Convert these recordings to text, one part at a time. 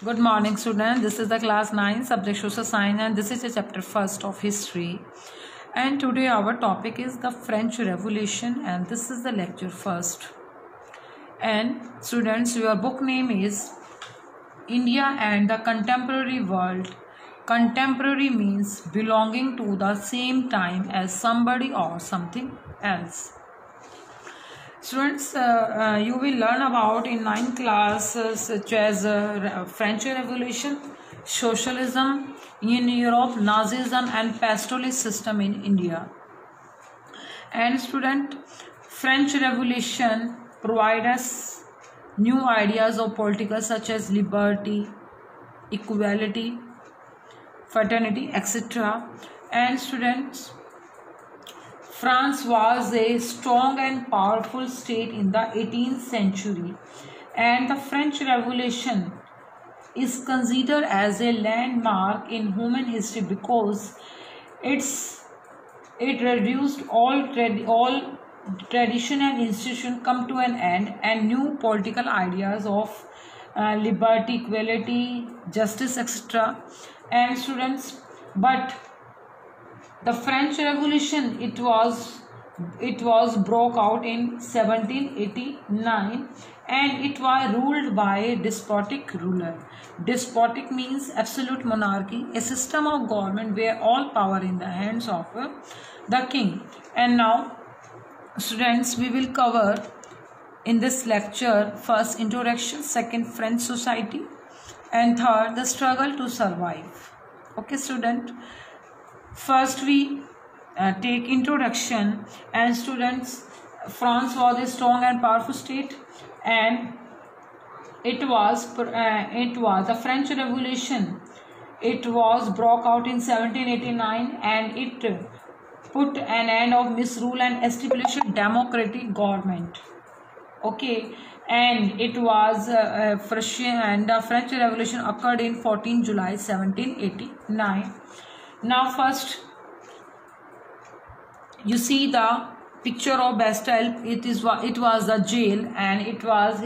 Good morning, students. This is the class 9 subject social science, and this is the chapter first of history. And today our topic is the French Revolution, and this is the lecture first. And students, your book name is India and the Contemporary World. Contemporary means belonging to the same time as somebody or something else. Students, you will learn about in 9th class such as French Revolution, socialism in Europe, Nazism and pastoralist system in India. And student, French Revolution provide us new ideas of politics such as liberty, equality, fraternity, etc. And students, France was a strong and powerful state in the 18th century, and the French Revolution is considered as a landmark in human history because it reduced all tradition and institution come to an end, and new political ideas of liberty, equality, justice, etc. And students, but the French Revolution it was broke out in 1789, and it was ruled by a despotic ruler. Despotic means absolute monarchy, a system of government where all power in the hands of the king. And now, students, we will cover in this lecture first introduction, second French society, and third the struggle to survive. Okay, student. First we take introduction, and students, France was a strong and powerful state, and it was the French Revolution. It was broke out in 1789, and it put an end of misrule and established a democratic government. Okay, and it was the French Revolution occurred in 14 July 1789. Now first you see the picture of Bastille. It was the jail, and it was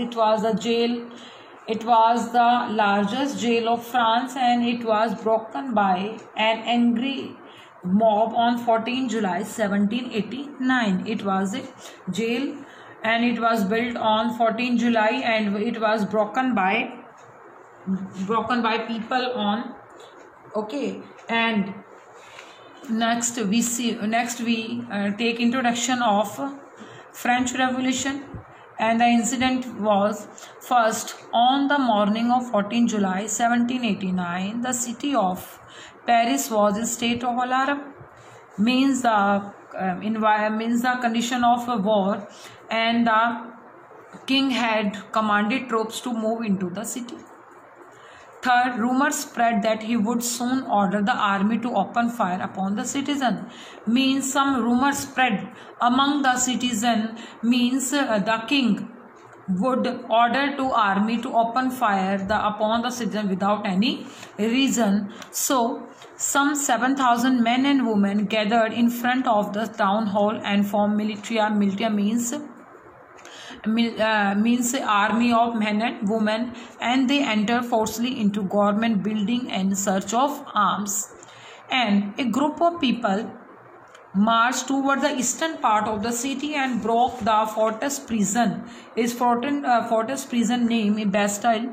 the largest jail of France, and it was broken by an angry mob on 14 July 1789. It was a jail, and it was built on 14 July, and it was broken by people on. Okay, and next we take introduction of French Revolution, and the incident was first on the morning of 14 July 1789. The city of Paris was in state of alarm, means the condition of a war, and the king had commanded troops to move into the city. Third, rumors spread that he would soon order the army to open fire upon the citizen. Means some rumors spread among the citizen, means the king would order to army to open fire upon the citizen without any reason. So some 7,000 men and women gathered in front of the town hall and formed militia. Militia means army of men and women, and they enter forcibly into government building in search of arms. And a group of people marched toward the eastern part of the city and broke the fortress prison. Fortress prison named Bastille,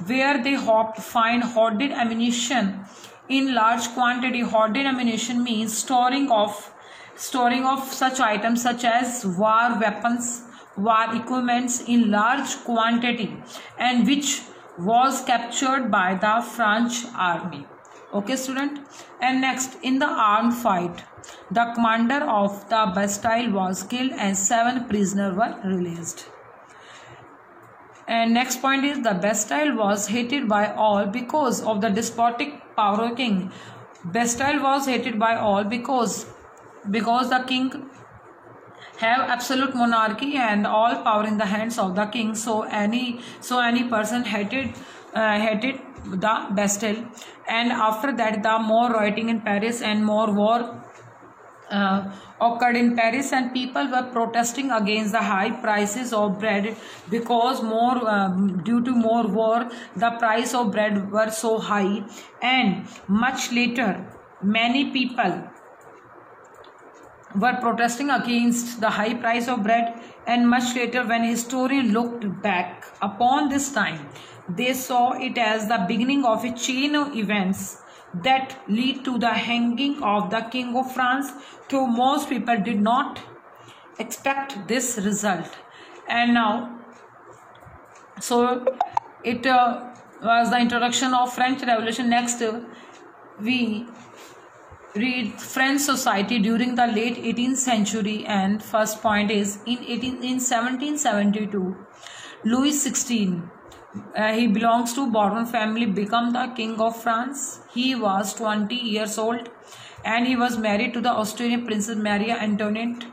where they hoped to find hoarded ammunition in large quantity. Hoarded ammunition means storing of such items such as war weapons, war equipments in large quantity, and which was captured by the French army. Okay, student. And next, in the armed fight, the commander of the Bastille was killed and 7 prisoners were released. And next point is the Bastille was hated by all because of the despotic power of the king. Bastille was hated by all because the king have absolute monarchy and all power in the hands of the king. So any person hated the Bastille, and after that the more rioting in Paris and more war occurred in Paris, and people were protesting against the high prices of bread because due to more war, the price of bread were so high. And much later, many people were protesting against the high price of bread, and much later, when historians looked back upon this time, they saw it as the beginning of a chain of events that lead to the hanging of the King of France, though most people did not expect this result. And now, so it was the introduction of French Revolution. Next, we read French society during the late 18th century, and first point is in 1772, Louis XVI, he belongs to Bourbon family, become the King of France. He was 20 years old and he was married to the Austrian Princess Maria Antoinette.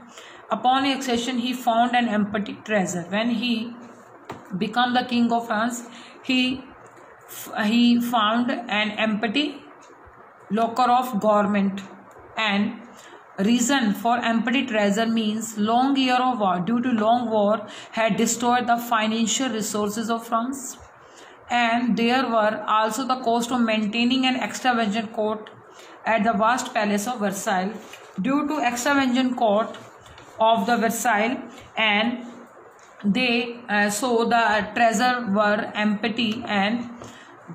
Upon accession, he found an empty treasure. When he became the King of France, he found an empty locker of government, and reason for empty treasure means long year of war. Due to long war had destroyed the financial resources of France, and there were also the cost of maintaining an extravagant court at the vast palace of Versailles. Due to extravagant court of the Versailles, and they so the treasure were empty, and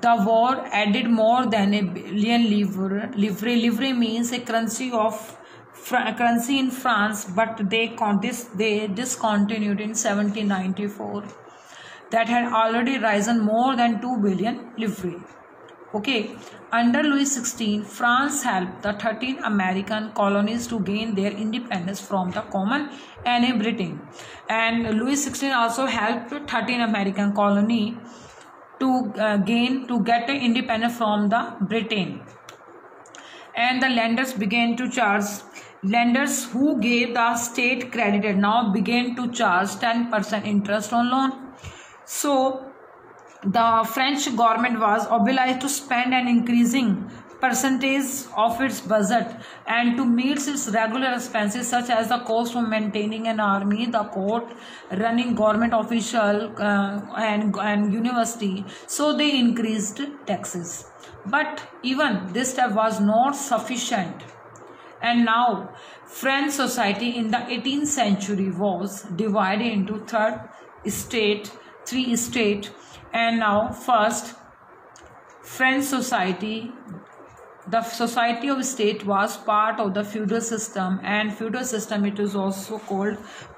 the war added more than a billion livres. Livre means a currency in France, but they discontinued in 1794. That had already risen more than 2 billion livres. Okay, under Louis XVI, France helped the 13 American colonies to gain their independence from the common enemy Britain, and Louis XVI also helped 13 American colonies to get independence from the Britain. And the lenders began to charge. Lenders who gave the state credited now began to charge 10% interest on loan. So the French government was obliged to spend an increasing percentage of its budget and to meet its regular expenses such as the cost of maintaining an army, the court, running government official and university. So they increased taxes. But even this step was not sufficient. And now French society in the 18th century was divided into three states. And now first, French society, the society of state was part of the feudal system, and feudal system, it is also called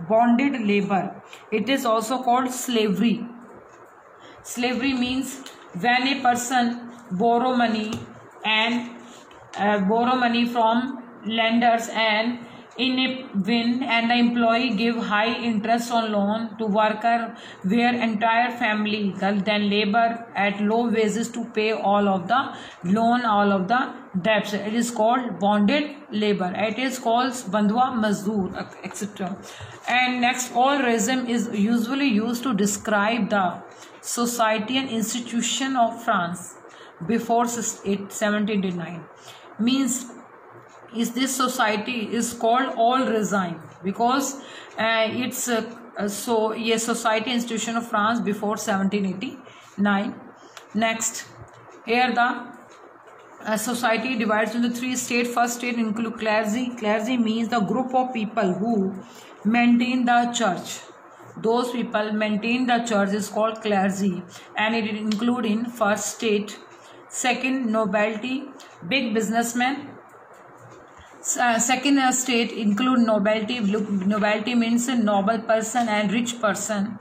bonded labor. It is also called slavery. Slavery means when a person borrow money from lenders, and in a win, and the employee give high interest on loan to worker, where entire family then labor at low wages to pay all of the loan, all of the debts. It is called bonded labor. It is called bandwa mazdoor, etc. And next, all regime is usually used to describe the society and institution of France before 1789. Means is this society is called all regime because it's so a society institution of France before 1789. Next, here the society divides into three states. First state include clergy. Clergy means the group of people who maintain the church. Those people maintain the church is called clergy, and it include in first state. Second, nobility, big businessmen. Second state include nobility. Nobility means a noble person and rich person,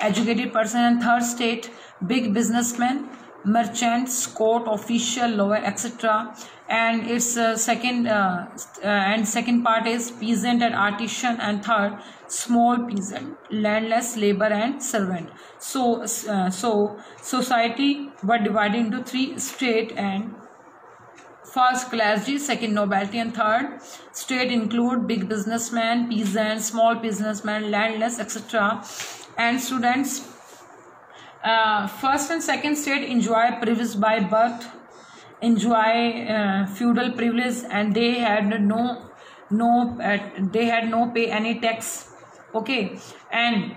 educated person. And third state, big businessmen, merchants, court official, lawyer, etc. And its second part is peasant and artisan, and third, small peasant, landless, labor, and servant. So society were divided into three states, and first clergy, second nobility, and third state include big businessmen, peasants, small businessmen, landless, etc. And students, first and second state enjoy privilege by birth, enjoy feudal privilege, and they had no they had no pay any tax. Okay, and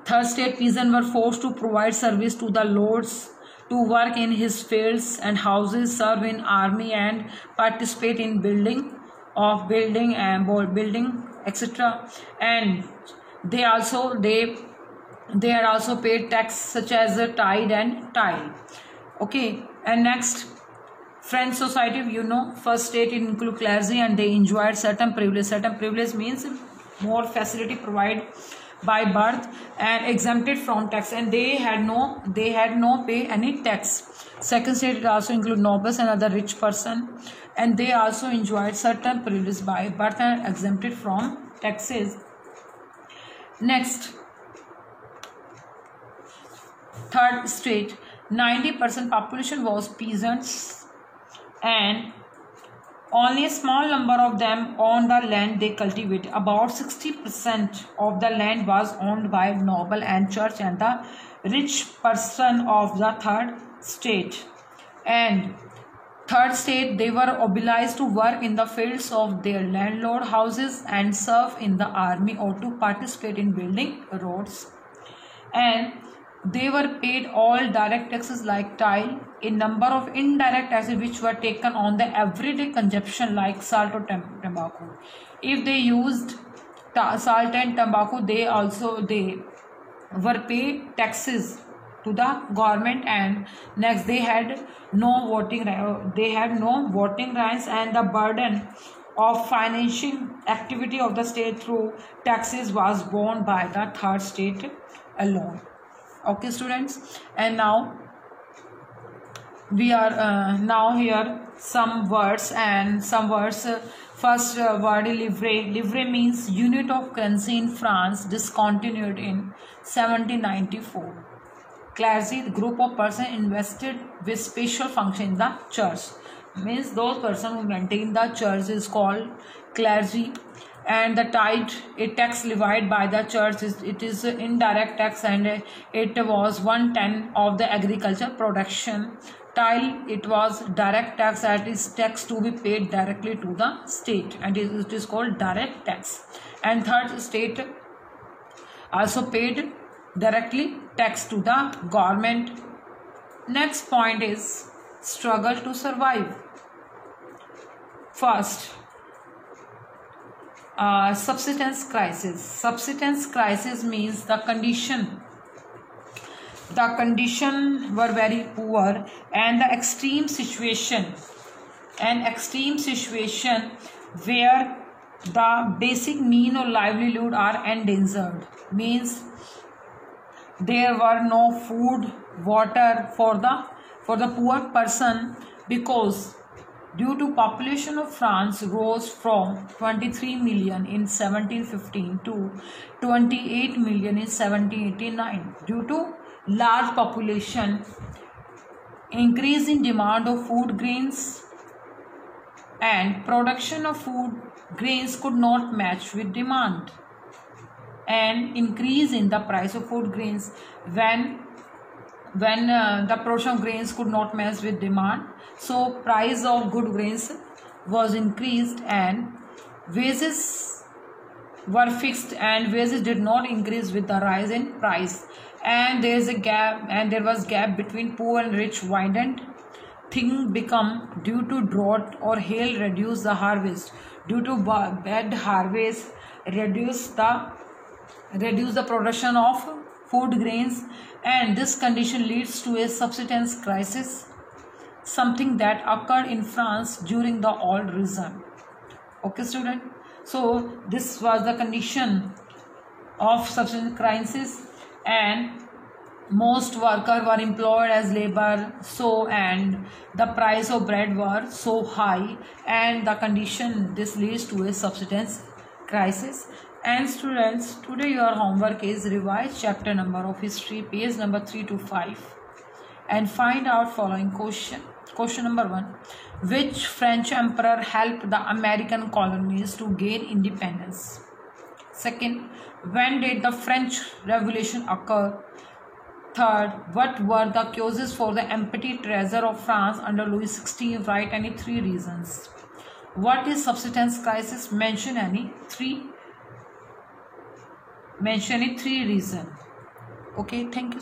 third state, peasants were forced to provide service to the lords, to work in his fields and houses, serve in army, and participate in building and building, etc. And they had also paid tax such as the tithe and tile. Okay, and next, French society, you know, first state include clergy, and they enjoyed certain privilege. Certain privilege means more facility provided by birth and exempted from tax, and they had no pay any tax. Second state, it also include nobles and other rich person, and they also enjoyed certain privilege by birth and exempted from taxes. Next, third state, 90% population was peasants, and only a small number of them owned the land they cultivated. About 60% of the land was owned by noble and church and the rich person of the third state. And third state, they were obliged to work in the fields of their landlord houses and serve in the army or to participate in building roads. And they were paid all direct taxes like tithe, a number of indirect taxes which were taken on the everyday consumption like salt or tobacco. If they used salt and tobacco, they were paid taxes to the government. And next, they had no voting rights, and the burden of financing activity of the state through taxes was borne by the third state alone. Okay, students, and now we are now here some words. First word, livre. Livre means unit of currency in France, discontinued in 1794. Clergy, the group of persons invested with special function in the church, means those persons who maintain the church is called clergy. And the tithe, a tax levied by the church, it is indirect tax, and it was 1/10 of the agriculture production. Tithe, it was direct tax, that is tax to be paid directly to the state, and it is called direct tax. And third state also paid directly tax to the government. Next point is struggle to survive. First, subsistence crisis. Subsistence crisis means the condition were very poor, and the extreme situation where the basic mean of livelihood are endangered, means there were no food, water for the poor person, because due to population of France rose from 23 million in 1715 to 28 million in 1789. Due to large population, increase in demand of food grains, and production of food grains could not match with demand, and increase in the price of food grains. When the production of grains could not match with demand, so price of good grains was increased, and wages were fixed, and wages did not increase with the rise in price. And there was gap between poor and rich widened. Thing become due to drought or hail reduce the harvest. Due to bad harvest, reduce the production of food grains, and this condition leads to a subsistence crisis, something that occurred in France during the old regime. Okay, student, so this was the condition of subsistence crisis, and most workers were employed as labor, and the price of bread were so high, and the condition this leads to a subsistence crisis. And students, today your homework is revise chapter number of history, page number 3 to 5, and find out following question. Question number 1: which French emperor helped the American colonies to gain independence? Second, when did the French Revolution occur? Third, what were the causes for the empty treasure of France under Louis XVI? Write any 3 reasons. What is subsistence crisis? Mention any three reasons. Okay, thank you.